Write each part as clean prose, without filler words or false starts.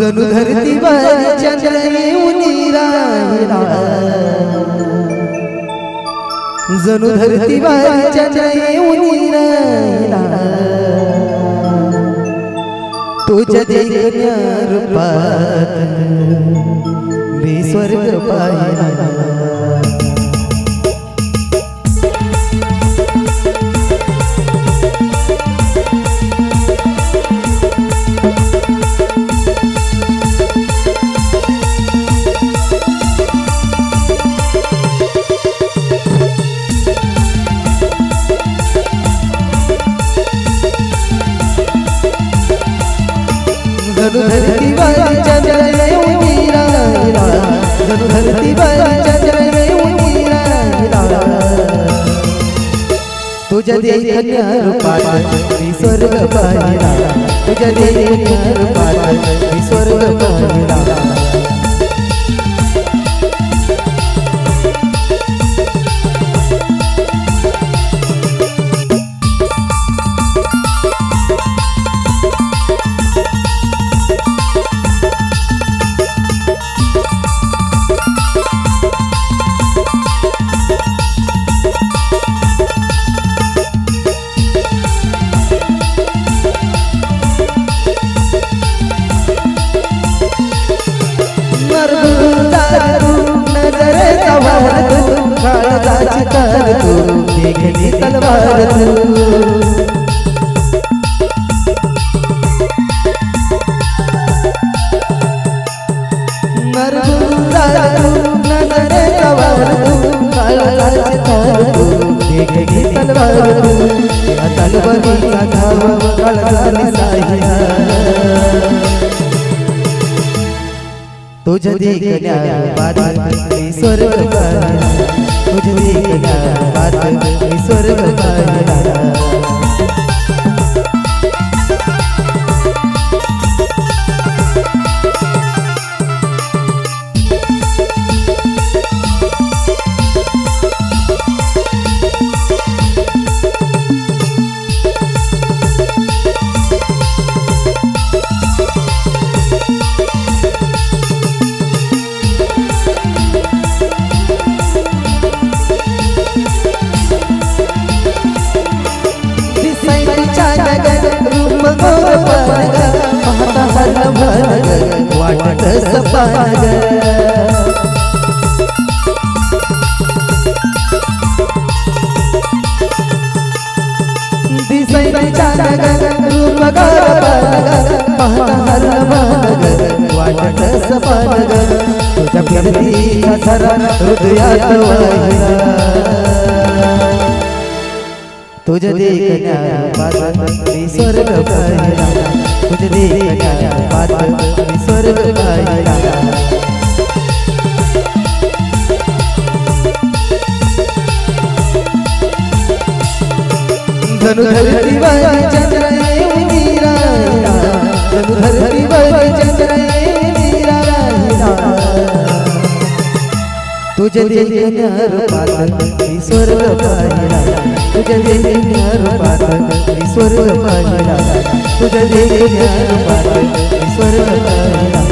जणू धरतीवर चंद्र येऊन राहिला, जणू धरतीवर चंद्र येऊन राहिला, तुझ्या देखण्या रूपात मी स्वर्ग पाहिला। जणू धरतीवर चंद्र येऊन राहिला, जणू धरतीवर चंद्र येऊन राहिला, तुझ्या देखण्या रूपात मी स्वर्ग पाहिला, तुझ्या देखण्या रूपात मी स्वर्ग पाहिला। काळजाची तार तू देखणी तलवार तू, मरगुंदार तू नजरेचा वार तू, काळजाची तार तू देखणी तलवार तू, या तलवारीचा घाव काळजाने साहिला, तुझ्या देखण्या रूपात मी स्वर्ग पाहिला, तुझ्या देखण्या रूपात मी स्वर्ग पाहिला। वाटत सपान दिसायच्या रूप वाटत सपान, तुझ्या फिरतीचा झरा हृदयात वाहिला, तुझ्या देखण्या रूपात मी स्वर्ग पाहिला, तुझ्या देखण्या रूपात मी स्वर्ग पाहिला। जणू धरतीवर चंद्र येऊन राहिला, जणू धरतीवर चंद्र येऊन राहिला, तुझ्या देखण्या रूपात मी स्वर्ग पाहिला, तुझ्या देखण्या रूपात मी स्वर्ग पाहिला, तुझ्या देखण्या रूपात मी स्वर्ग पाहिला।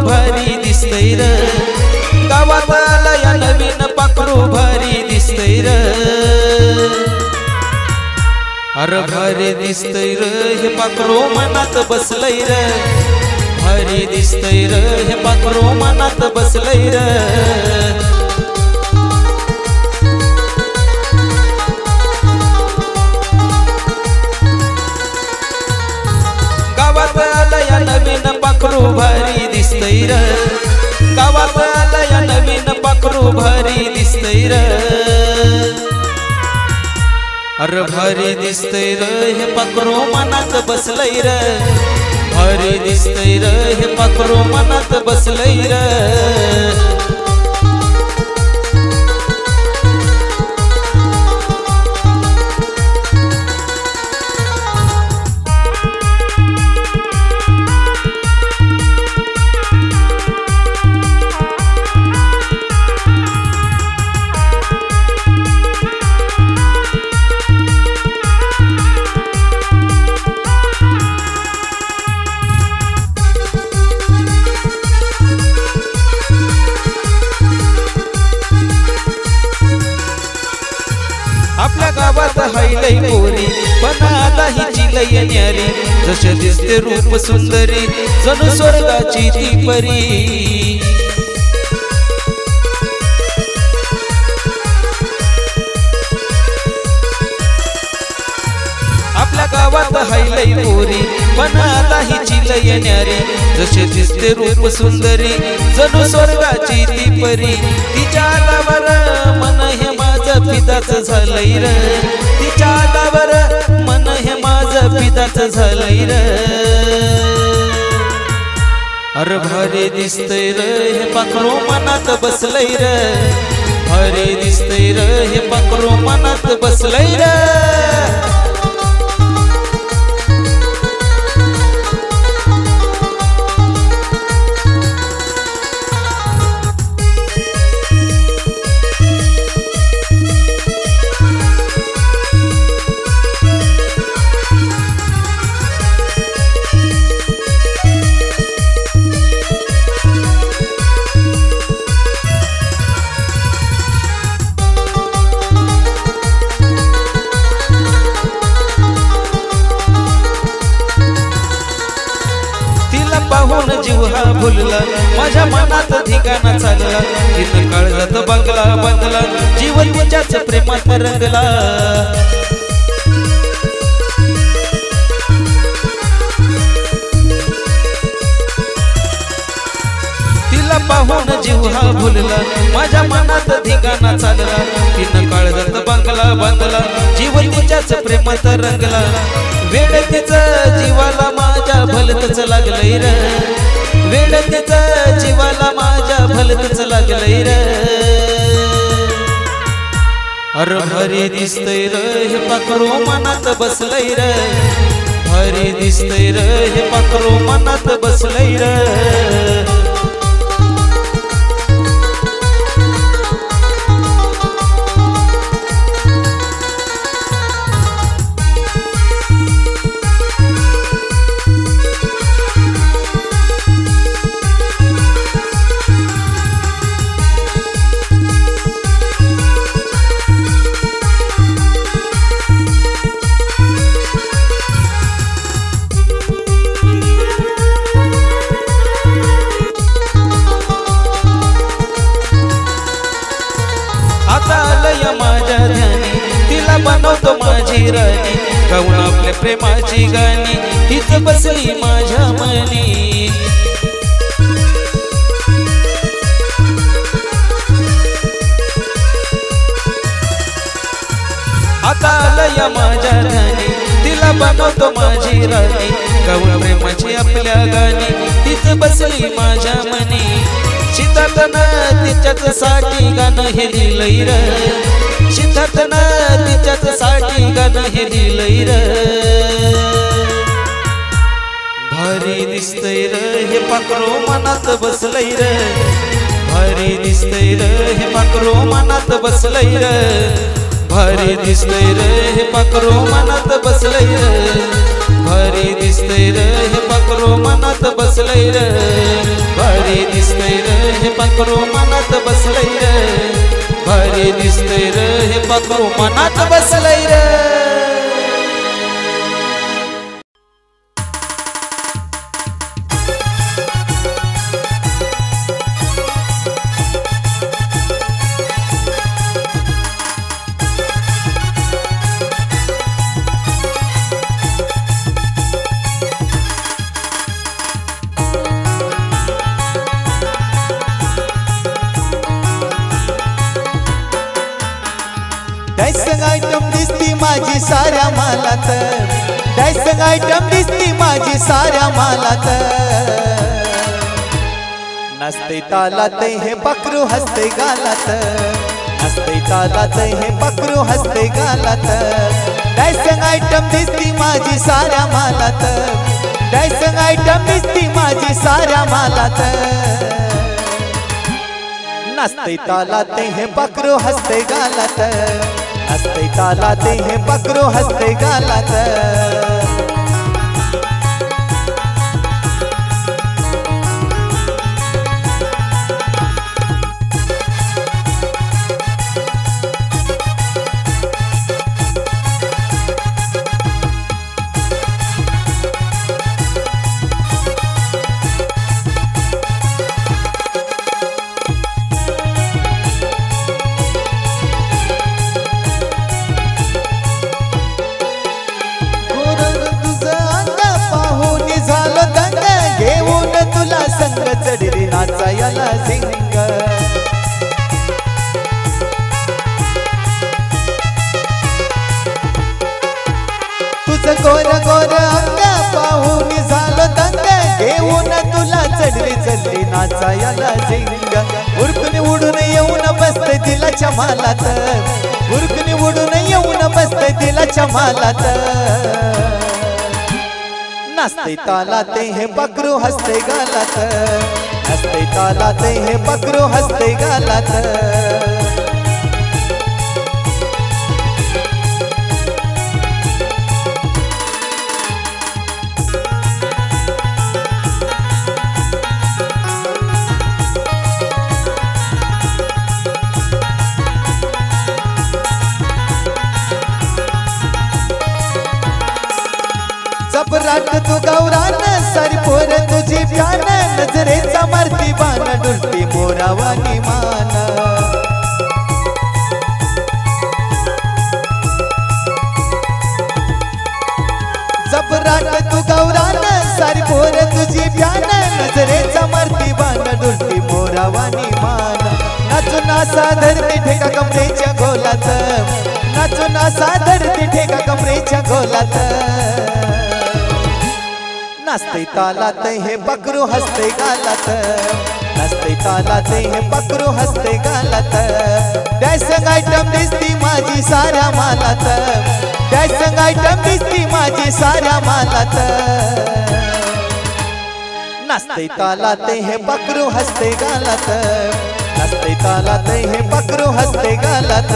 भारी दिसतंय र, गावात आलया नवीन पाखरू भारी दिसतंय र, अरे भारी दिसतंय र हे पाखरू मनात बसलंय र, भारी दिसतंय र हे पाखरू मनात बसलंय र, गावात आलया नवीन पाखरू भारी दिसतंय र, गावात आलया नवीन पाखरू भारी दिसतंय र, अरे भारी दिसतय र हे पाखरू मनात बसलय र भारी दिसतय र हे पाखरू मनात बसलय र आपल्या गावात हायलय पोरी पण आता हिची लय न्यारी जसे दिसते रूप सुंदरी जणू स्वर्गाची ती परी आपल्या गावात हायलय पोरी पण आता हिची लय न्यारी जसे दिसते रूप सुंदरी जणू स्वर्गाची ती परी तिच्या दावर मन हे माझं पिदाच झालंय र तिच्या दावर मन हे माझं पिदाच झालंय र अरे भारी दिसतय र हे पाखरू मनात बसलय र भारी दिसतय र हे पाखरू मनात बसलय र पाहून जीव हा भुलला माझ्या मनात ठिकाणा चालला तिनं काळजात बंगला बांधला जीवन तिच्याच प्रेमात रंगला तिला पाहून जीव हा भुलला माझ्या मनात ठिकाणा चालला तिनं काळजात बंगला बांधला जीवन तिच्याच प्रेमात रंगला वेळ तिचं जीवाला माझ्या भलतच लागलंय र वेळ तिचं जीवाला माझ्या भलतच लागलंय र अरे भारी दिसतय र हे पाखरू मनात बसलय र भारी दिसतय र हे पाखरू मनात बसलय र माझ्या ध्यानी तिला बनवतो माझी राणी गाऊन आपल्या प्रेमाची गाणी तीच बसली माझ्या मनी आता आलया माझ्या ध्यानी तिला बनवतो माझी राणी गाऊन प्रेमाची आपल्या गाणी तीच बसली माझ्या मनी शीतातन तिच्याच साठी गाणं हे लिहिलंय र शीतातन तिच्याच साठी गाणं हे लिहिलंय र भारी दिसतय र हे पाखरू मनात बसलय र भारी दिसतय र हे पाखरू मनात बसलय र भारी दिसतय र हे पाखरू मनात बसलय र भारी दिसतय र हे पाखरू मनात बसलय र भारी दिसतय र हे पाखरू मनात बसलय र भारी दिसतय र हे पाखरू मनात बसलय र आयटम दिसती माझी साऱ्या मालात, डायसंग आयटम दिसती माझी साऱ्या मालात. नसते तालात हे पकरू हसते गालात, नसते तालात हे पकरू हसते गालात. डायसंग आयटम दिसती माझी साऱ्या मालात, डायसंग आयटम दिसती माझी साऱ्या मालात. नसते तालात हे पकरू हसते गालात, नसते तालात हे पकरू हसते गालात. चढली नाचायला झिंग, तुझं गोर गोर अंग पाहून झालं दंग, घेऊन तुला चढली नाचायला झिंग. उरकून उडून येऊन बसते दिलाच्या मालात, उरकून उडून येऊन बसते दिलाच्या मालात. नसते तालात हे पकरू हसते गालात, नसते तालात हे पकरू हसते गालात. जबराट तू गौरान सारी पोर तुझी प्यान, नजरेचा मारती बाण डुलती मोरावानी मान. जबराट तू गौरान सारी पोर तुझी प्यान, नजरेचा मारती बाण डुलती मोरावानी मान. नाचून असा धरती ठेका कमरेच्या गोलात, नाचून असा धरती ठेका कमरेच्या गोलात. नसते तालात हे पकरू हसते गालात, नसते तालात हे पकरू हसते गालात. डायसंग आयटम दिसती माझी साऱ्या मालात, डायसंग आयटम दिसती माझी साऱ्या मालात. नसते तालात हे पकरू हसते गालात, नसते तालात हे पकरू हसते गालात.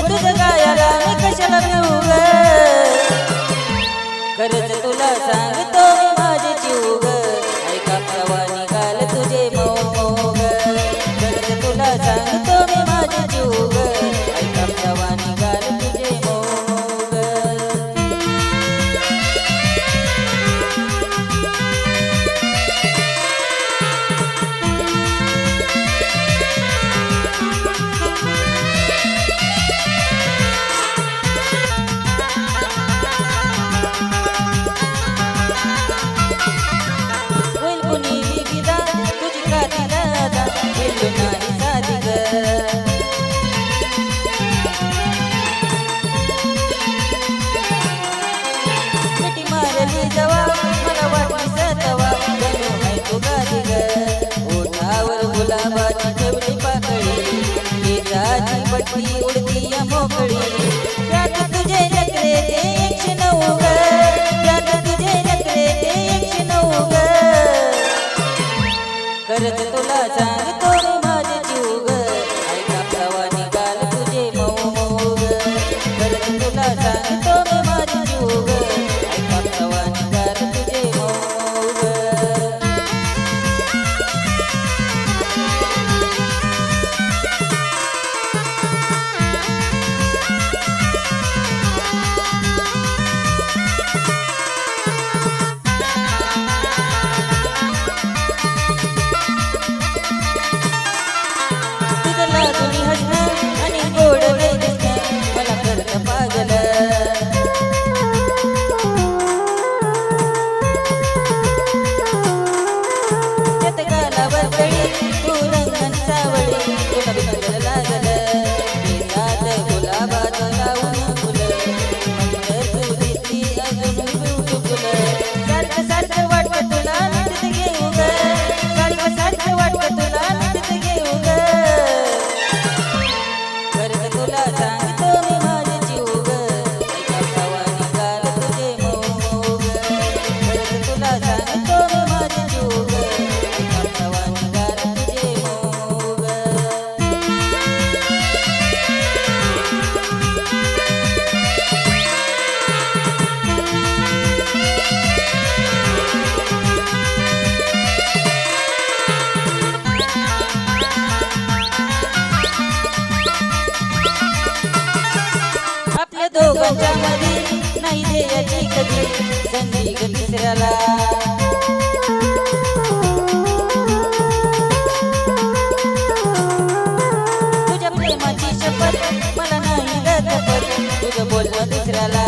तुझं पट्टी उडती या मोकळी त्यात तुझे नखरे ते 109 ग त्यात तुझे नखरे ते 109 ग करत तुला सांगतो मी माझे जीव ग ऐका प्रवा निघाल तुझे मऊ मऊ ग करत तुला सांगतो मी माझे जीव ग ऐका प्रवा निघाल तुझे मऊ मऊ ग तुम्ही हसणं आणि गोड लय दिसणं मला करतं पागल त्यात गालावर कळी तू रंगण सावळी तुला बिंदर लागल केसात गुलाबात लावून फुलं मंतर तू दिसली अजून ब्युटिफुल सारखं सारखं वाटतं तुला मिठीत घेऊ ग सारखं सारखं वाटतं तुला मिठीत घेऊ ग तुला सांगतो मी माझे जीव ग ऐका प्रवा निघाल तुझे मऊ मऊ ग तुला सांगतो मी माझे जीव ग ऐका प्रवा निघाल तुझे मऊ ग आपल्या दोघांच्या मध्ये नाही द्यायची कधी संधी ग तिसऱ्याला तुझ्या प्रेमाची शपथ मला नाही ग शपथ तुझं बोलणं दुसऱ्याला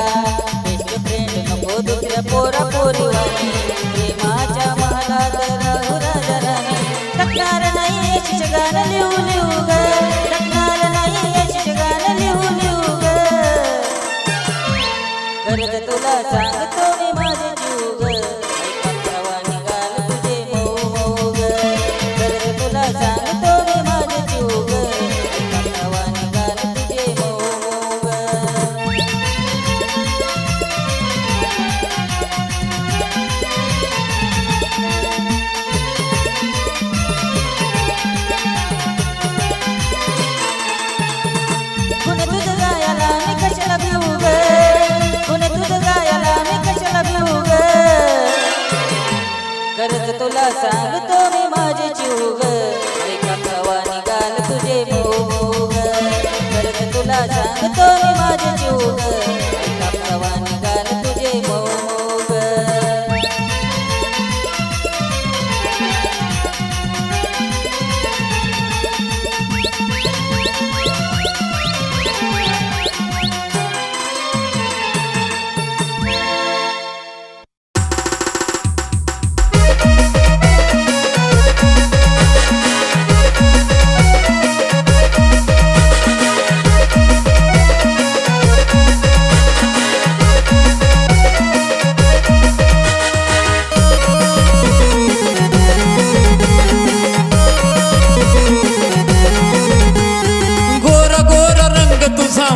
बेस्ट फ्रेंड नको दुसऱ्या पोरा पोरीवाणी प्रेमाच्या महालात राहू राजा राणी टाकणार नाही यश गाणं लिहू लिहू ग टाकणार नाही यश गाणं लिहू लिहू ग करत तुला सांगतो मी माझे जीव ग ऐका प्रवा निघाल तुझे मऊ मऊ ग करत तुला सांगतो मी माझे जीव ग ऐका प्रवा निघाल तुझे मऊ मऊ ग कुणी तुझं गायाला मी कशाला भिवू ग कुणी तुझं गायाला मी कशाला भिवू ग करत तुला सांगतो मी माझे जीव ग ऐका प्रवा निघाल तुझे मऊ मऊ ग करत तुला सांगतो मी माझे जीव ग ऐका प्रवा निघाल तुझे मऊ मऊ ग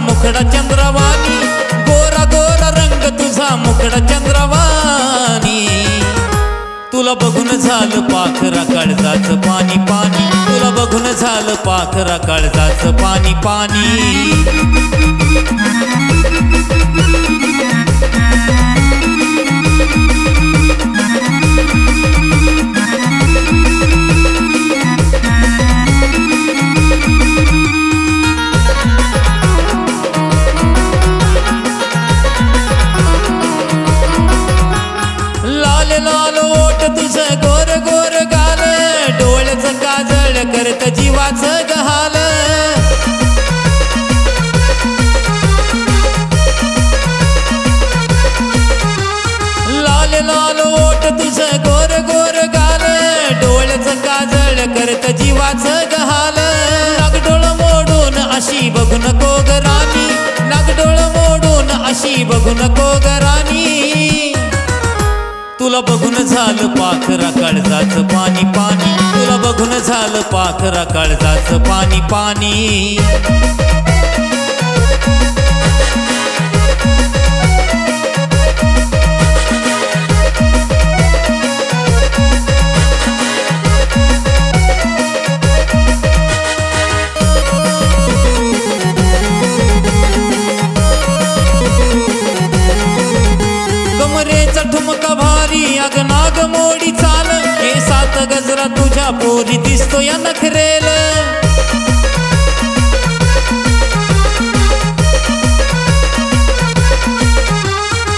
मुखडा चंद्रवाणी गोरा गोरा रंग तुझा मुखडा चंद्रवाणी तुला बघून झालं पाखरा काळजाचं पाणी पाणी तुला बघून झालं पाखरा काळजाचं पाणी पाणी लाल ओट तुझं गोर गोर गाल डोळ्याचं काजळ करत जीवाचं गहाल लाल लाल ओट तुझं गोर गोर गाल डोळ्याचं काजळ करत जीवाचं गहाल नागडोळ मोडून अशी बघू नको ग राणी नागडोळ मोडून अशी बघू नको ग राणी तुला बघून झालं पाखरा काळजाचं पाणी पाणी तुला बघून झालं पाखरा काळजाचं पाणी पाणी कमरेचा ठुमका भारी अग नाग मोडी चाल केसात गजरा तुझ्या पोरी दिसतो या नखरेल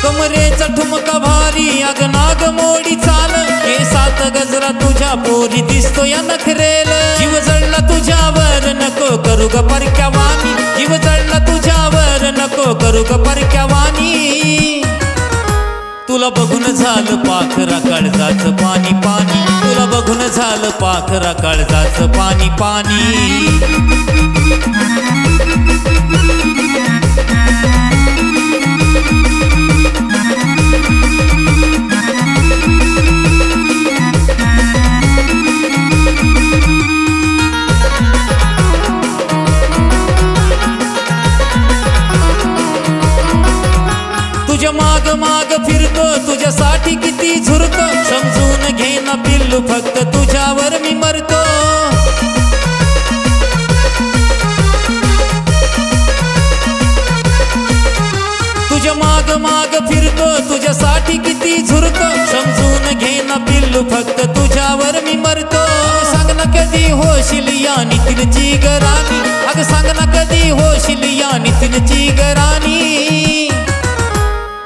कमरेचा ठुमका भारी अग नाग मोडी चाल केसात गजरा तुझ्या पोरी दिसतो या नखरेल जीव जळला तुझ्यावर नको करू ग परक्यावानी जीव जळला तुझ्यावर नको करू ग परक्यावानी तुला बघून झालं पाखरा काळजाचं पाणी पाणी तुला बघून झालं पाखरा काळजाचं पाणी पाणी तुझ्या माग माग फिरतो तुझ्यासाठी किती झुरतो समजून घे ना पिल्लू फक्त तुझ्यावर मी मरतो तुझ्या माग माग फिरतो तुझ्यासाठी किती झुरतो समजून घे ना पिल्लू फक्त तुझ्यावर मी मरतो सांग ना कधी होशील या नितीनची गराणी अग सांग ना कधी होशील या नितीनची गराणी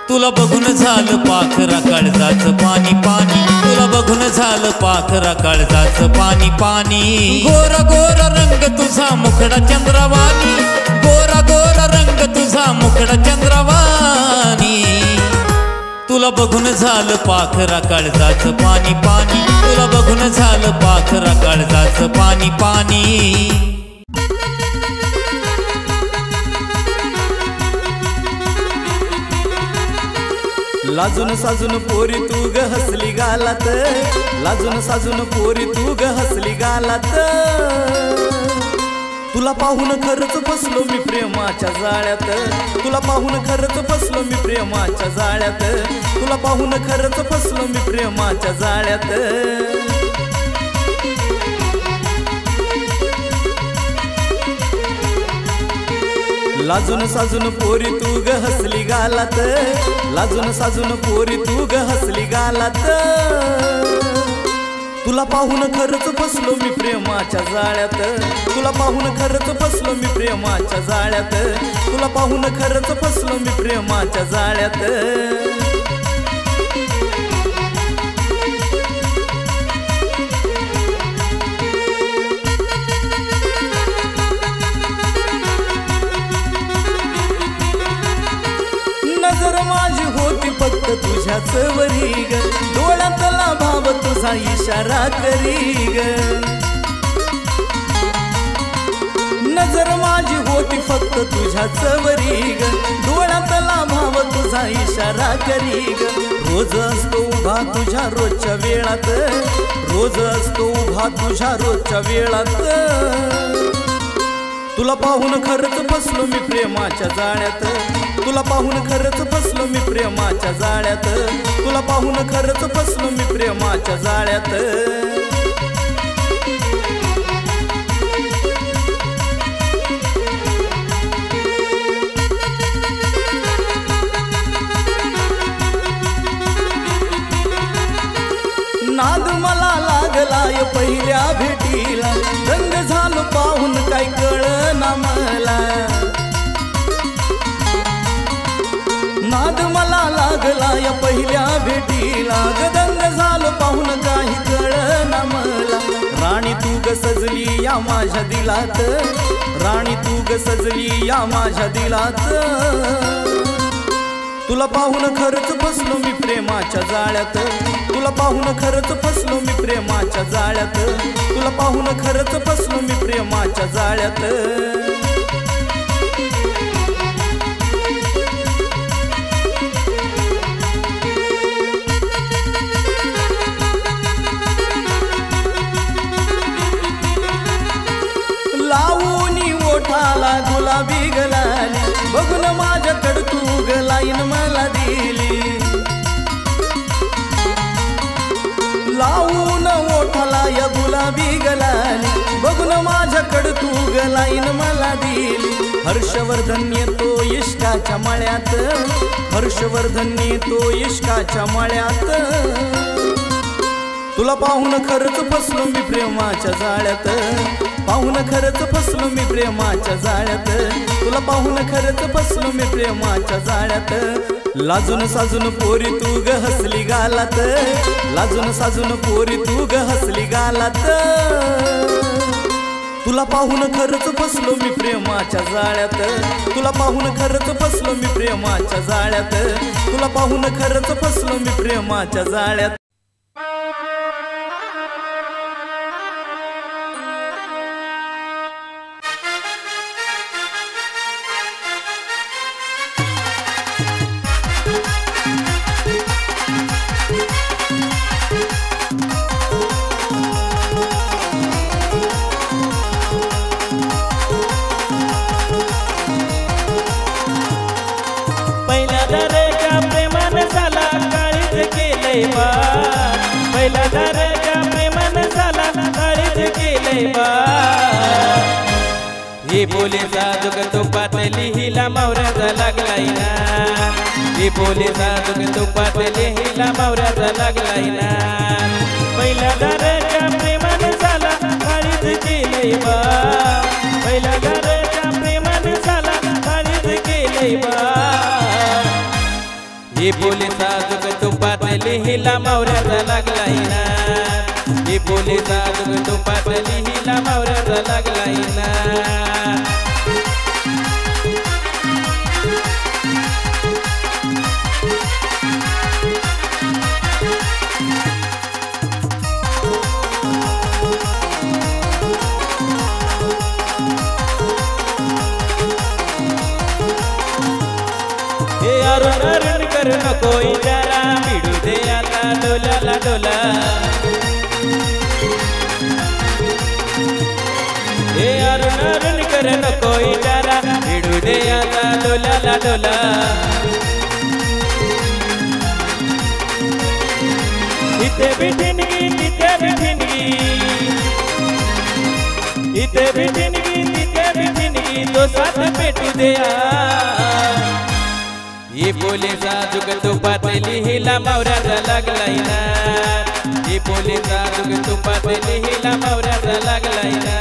तुला बघून झालं पाखरा काळजाचं पाणी पाणी तुला बघून झालं पाखरा काळजाचं पाणी पाणी गोरा गोरा रंग तुझा मुखडा चंद्रवाणी गोरा गोरा रंग तुझा मुखडा चंद्रवाणी तुला बघून झालं पाखरा काळजाचं पाणी पाणी तुला बघून झालं पाखरा काळजाचं पाणी पाणी लाजून साजून पोरी तू ग हसली गालात लाजून साजून पोरी तू ग हसली गालात तुला पाहून खरंच फसलो मी प्रेमाच्या जाळ्यात तुला पाहून खरंच फसलो मी प्रेमाच्या जाळ्यात तुला पाहून खरंच फसलो मी प्रेमाच्या जाळ्यात लाजून साजून पोरी तू ग हसली गालात लाजून साजून पोरी तू ग हसली गालात तुला पाहून खरंच फसलो मी प्रेमाच्या जाळ्यात तुला पाहून खरंच फसलो मी प्रेमाच्या जाळ्यात तुला पाहून खरंच फसलो मी प्रेमाच्या जाळ्यात नजर माझी होती फक्त तुझ्याच वरी ग डोळ्यातला भाव तुझा इशारा करी ग नजर माझी होती फक्त तुझ्याच वरी ग डोळ्यातला भाव तुझा इशारा करी ग रोज असतो उभा तुझ्या रोजच्या वेळात रोज असतो उभा तुझ्या रोजच्या वेळात तुला पाहून खरंच फसलो मी प्रेमाच्या जाळ्यात तुला पाहून खरंच फसलो मी प्रेमाच्या जाळ्यात तुला पाहून खरंच फसलो मी प्रेमाच्या जाळ्यात नाद मला लागलाय पहिल्या भेटीला रंग झालो पाहून काय कळना मला नाद मला लागलाय पहिल्या भेटीला गदंग झालो पाहून काही कळना मला राणी तू ग सजली या माझ्या दिलात राणी तू ग सजली या माझ्या दिलात तुला पाहून खरंच फसलो मी प्रेमाच्या जाळ्यात तुला पाहून खरंच फसलो मी प्रेमाच्या जाळ्यात तुला पाहून खरंच फसलो मी प्रेमाच्या जाळ्यात ग लाईन मला दिली. हर्षवर्धन येतो इश्काच्या मळ्यात, हर्षवर्धन येतो इश्काच्या मळ्यात. तुला पाहून खरंच फसलो मी प्रेमाच्या जाळ्यात, पाहून खरंच फसलो मी प्रेमाच्या जाळ्यात. तुला पाहून खरंच फसलो मी प्रेमाच्या जाळ्यात. लाजून साजून पोरी तू ग हसली गालात, लाजून साजून पोरी तू ग हसली गालात. तुला पाहून खरंच फसलो मी प्रेमाच्या जाळ्यात, तुला पाहून खरंच फसलो मी प्रेमाच्या जाळ्यात. तुला पाहून खरंच फसलो मी प्रेमाच्या जाळ्यात. पहिला दाराच्या प्रेमानं झाला काळीच केलंय बा. हे बोलेचा जुग तुपातली हिला मावऱ्याचा लागलाय ना, हे बोलेचा जुग तुपातली हिला मावऱ्याचा लागलाय ना. पहिला दाराच्या प्रेमानं झाला काळीच केलंय बा, पहिला दाराच्या प्रेमानं झाला काळीच केलंय बा. हे बोलेचा जुग तुपातली हिला मावऱ्याचा लागलाय ना, हे बोलेचा जुग तुपातली हिला मावऱ्याचा लागलाय ना. हे अरुण कर नको इजारा मिळू दे आता डोलाला डोला. हे अरुण कर नको इजारा मिळू दे आता डोलाला डोला. इथे बिठिनगी तिथे बिठिनगी, इथे बिठिनगी तिथे बिठिनगी तो साथ पेटू दे. हे बोलेचा जुग तुपातली हिला मावऱ्याचा लागलाय ना, हे बोलेचा जुग तुपातली हिला मावऱ्याचा लागलाय ना.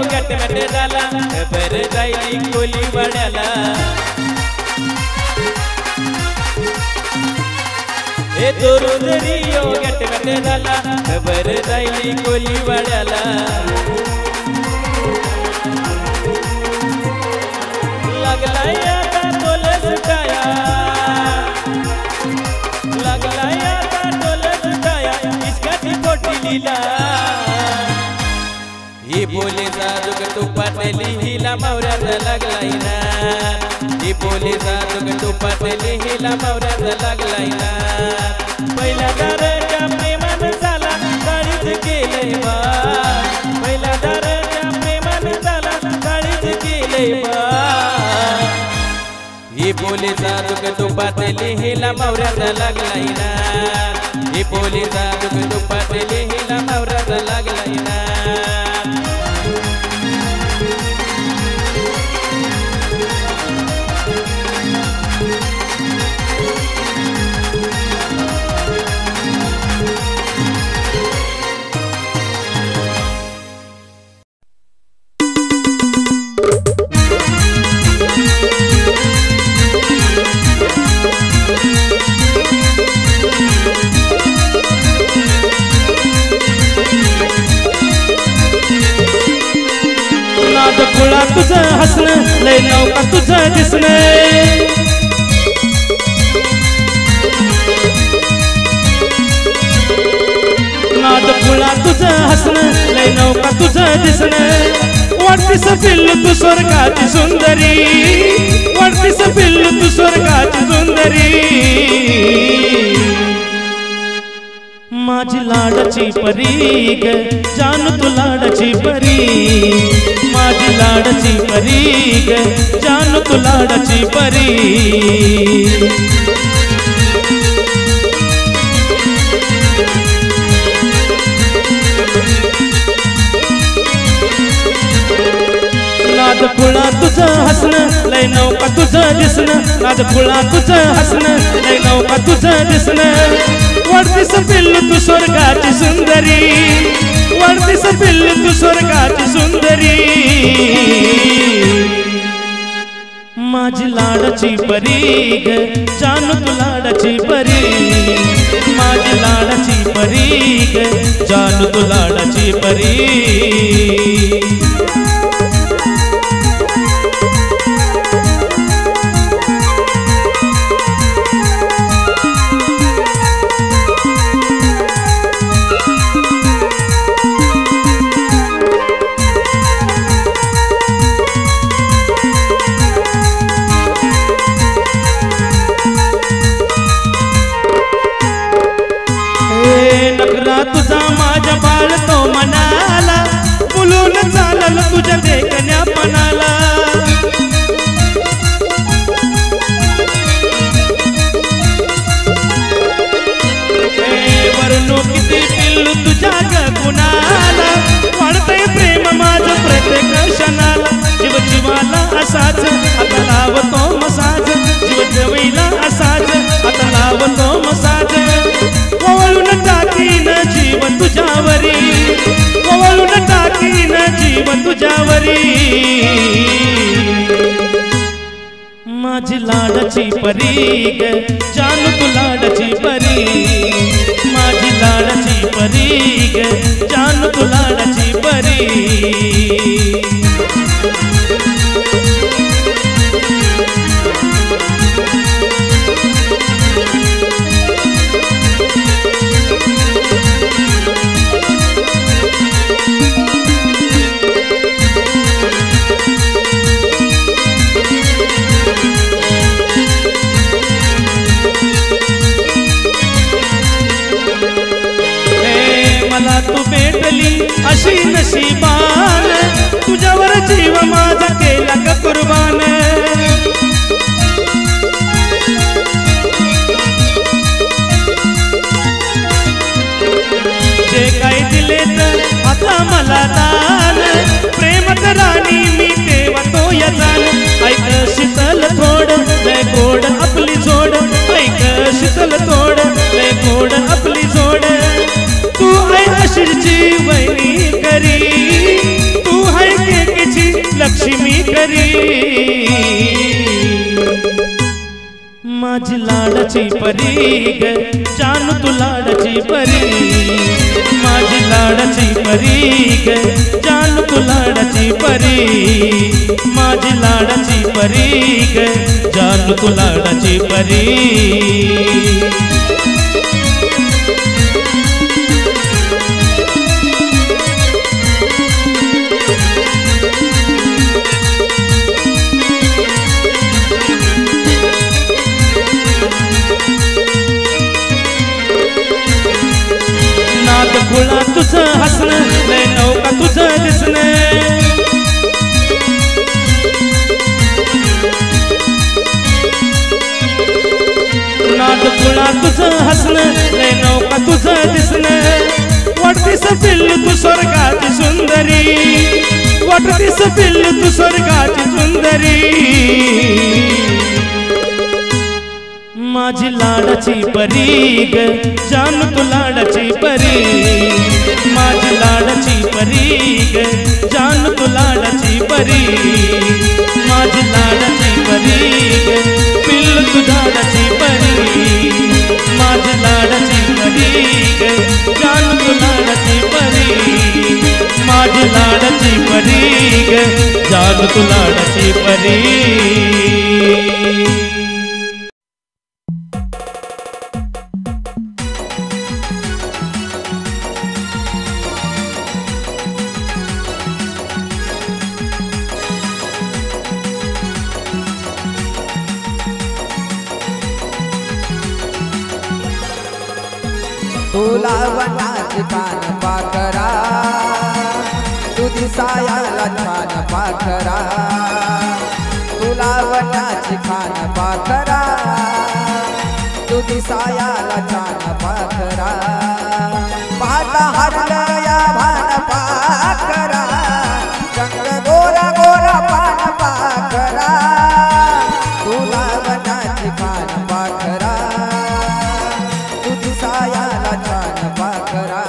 गटमट झाला खबर जायली कोलीवाड्याला. हे तोरून रियो गटमट झाला खबर जायली कोलीवाड्याला. लागलाय आता टोल सुटाया, लागलाय आता टोल सुटाया इश्काची खोटी लीला. हे बोलेचा जुग तुपातली हिला मावऱ्याचा लागलाय ना, हे बोलेचा जुग तुपातली हिला मावऱ्याचा लागलाय ना. पहिल्या दाराच्या प्रेमानं झाला काळीच केलंय बा, पहिल्या दाराच्या प्रेमानं झाला काळीच केलंय बा. हे बोलेचा जुग तुपातली हिला मावऱ्याचा लागलाय ना, हे बोलेचा जुग तुपातली हिला मावऱ्याचा लागलाय ना. खुळा तुझं हसणं लय नौका तुझं दिसणं. नाद खुळा तुझं हसणं लय नौका तुझं दिसणं. वाटतीस पिल्लू तू स्वर्गाची सुंदरी, वाटतीस पिल्लू तू स्वर्गाची सुंदरी. माझी लाडाची परी ग जानू तू लाडाची परी माझी लाडाची परी ग जानू तू लाडाची परी नाद खुळा तुझं हसणं लय नौका तुझं दिसणं नाद खुळा तुझं हसणं लय नौका तुझं दिसणं वाढतीस पिल्लू तू स्वर्गाची सुंदरी वाढतीस पिल्लू तू स्वर्गाची सुंदरी माझी लाडाची परी ग जानू तू लाडाची परी माझी लाडाची परी ग जानू तू लाडाची परी तुझा माझ्या बाळ तो मनाला बोलून चालल तुझ्या देखण्या पणाला वरणू किती पिल्लू तुझ्या गुणाला वाढतंय प्रेम माझं प्रत्येक क्षणाला जीव जीवाला असाच आता लावतो मसाज जीव जवळीला असाच आता लावतो मसाज ओवळून टाकीन जीव तुझ्यावरी ओवळून टाकीन जीव तुझ्यावरी माझी लाडाची परी ग जानू तू लाडाची परी माझी लाडाची परी ग जानू तू लाडाची परी मला तू भेटली अशी नशीबान तुझ्यावर जीव माझा केला का कुर्बान जे काही दिले तर आता मला दान प्रेमत राणी मी तेव्हा तो यजान ऐक शीतल थोड लय गोड आपली जोड ऐक शीतल थोड लय गोड आपली जोड तू है अशीची वैनी करी तू है केकीची लक्ष्मी करी माझी लाडाची परी ग जानू तू लाडाची परी माझी लाडाची परी ग जानू तू लाडाची परी माझी लाडाची परी ग जानू तू लाडाची परी नाद खुळा तुझं हसणं लय नौका तुझं दिसणं नाद खुळा तुझं हसणं लय नौका तुझं दिसणं वाटतीस पिल्लू तू स्वर्गाची सुंदरी वाटतीस पिल्लू तू स्वर्गाची सुंदरी माझी लाडाची परी ग जानू तू लाडाची परी माझी लाडाची परी ग जानू तू लाडाची परी माझी लाडाची परी ग पिल्लू तू लाडाची परी माझी लाडाची परी ग जानू तू लाडाची परी माझी लाडाची परी ग जानू तू लाडाची परी तुला वनाची कान पाखरा तू दिसायाला छान पाखरा तुला वनाची खान पाखरा तू दिसायाला छान पाखरा पाहता हरलं या भान पाखरा रंग गोरा गोरा पान पाखरा तुला वनाची खान पाखरा तू दिसायाला छान पाखरा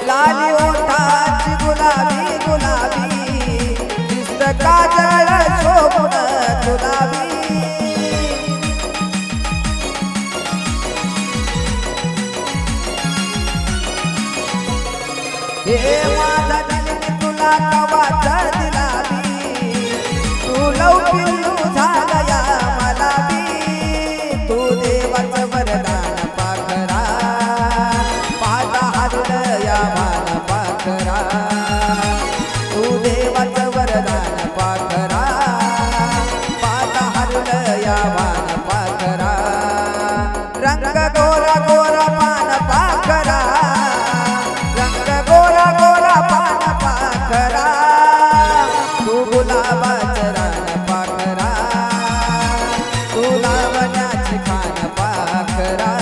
लाली ओठाची गुलाबी गुलाबी दिसत काजळ शोभून गुलाबी हे माझा दिल तुला कवाच दिलाबी तू लवकिल्लू झालया मला बी तू देवाचं वरदान पाखरा पाहता हरलया भान पाखरा तू देवाचं वरदान पाखरा पाहता हरलया भान पाखरा रंग गोरा गोरा पान पाखरा रंग गोरा गोरा पान पाखरा तू गुलाबाचं रान पाखरा तू लावण्याची खान पाखरा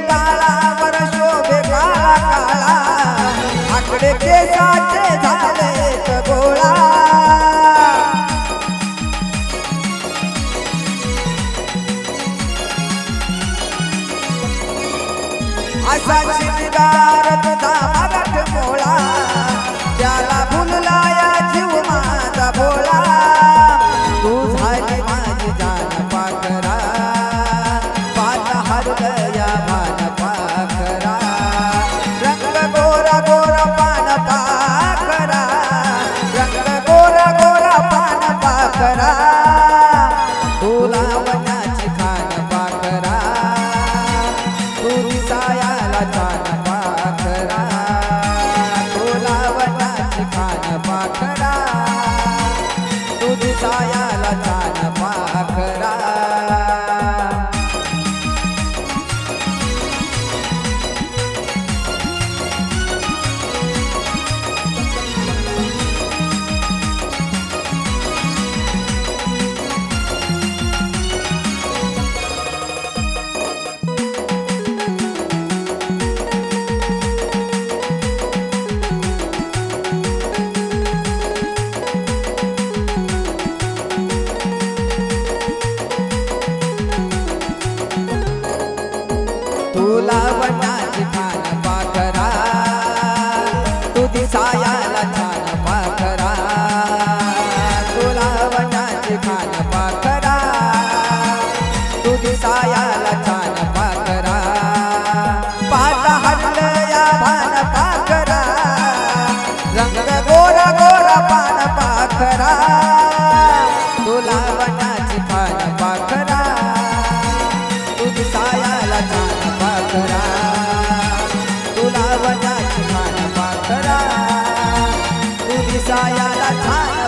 काळावर शोभे काळा काळा आकडे केसाचे झाले गोळा असा शिरदार तुझा मराठ मोळा त्याला भुलला या जीव माझा भोळा तू झाली माझी जान पाखरा पाहता हरलया भान पाखरा रंग गोरा गोरा पान पाखरा रंग गोरा गोरा पान पाखरा तुला वनाची खान पाखरा तू दिसायाला छान पाखरा तुला वनाची खान पाखरा तू दिसायाला छान पाखरा तुला वनाची खान पाखरा तू दिसायाला छान पाखरा तुला वनाची खान पाखरा तू दिसायाला छान पाखरा पाहता हरलया भान पाखरा रंग गोरा गोरा पान पाखरा तुला वनाची खान पाखरा तू दिसायाला छान पाखरा तुला वनाची खान पाखरा तू दिसायाला छान